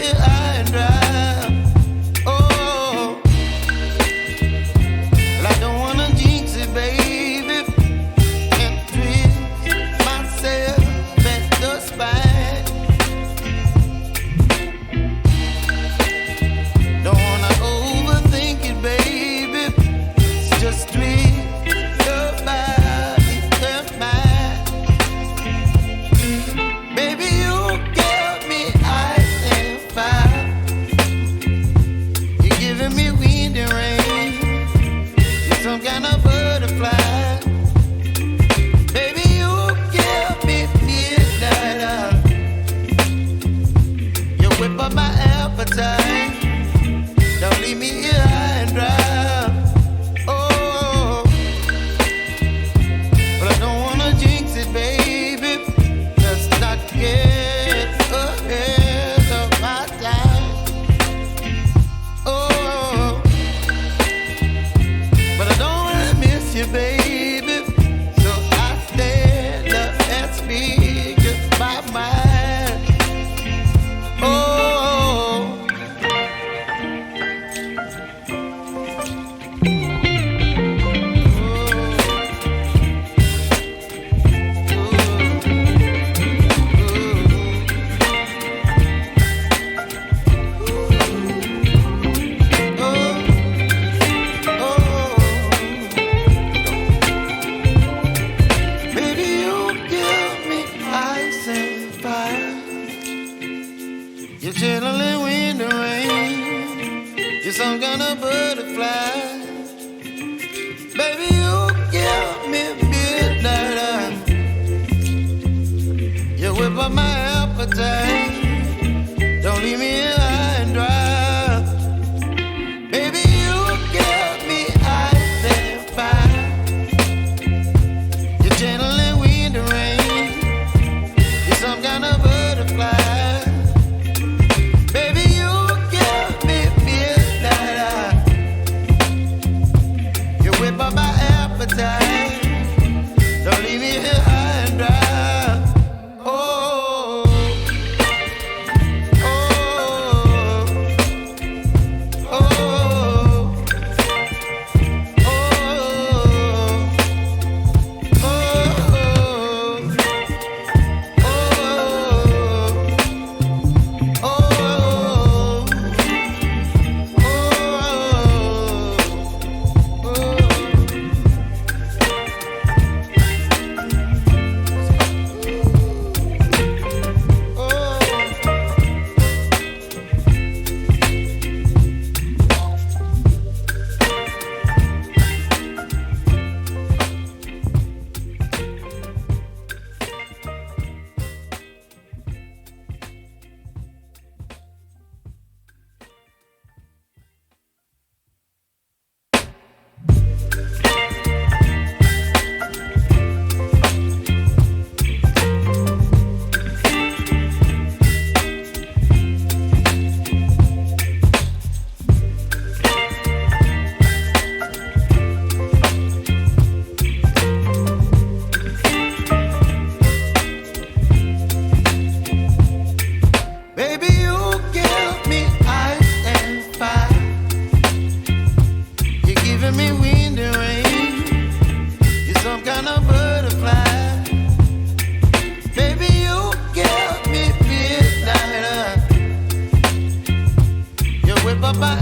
here high and dry. Oh, well, I don't wanna jinx it, baby, and twist myself at the spine. Don't wanna overthink it, baby. It's just twist your body and mine. Baby, you give me ice and fire. You're giving me wind and rain. You're some kind of butterfly. Baby, you give me midnight. You whip up my appetite. Don't leave me here high and dry. Oh, but I don't wanna jinx it, baby. Let's not get ahead of my time. Oh, but I don't wanna miss you, baby. So I stand up and speak just my mind. Oh. Baby, you give me ice and fire. You're channeling wind and rain. You're some kind of butterfly. Baby, you give me midnight. You whip up my appetite. Don't leave me here high and dry. Baby, you give me ice and fire. You're channeling wind and rain. You're some kind of butterfly. Baby, you give me midnight. You whip up my appetite. Don't leave me here high and dry. Oh, oh, oh, oh, baby, you give me ice and fire. You're giving me wind and rain. You're some kind of butterfly. Baby, you give me midnight. You whip up my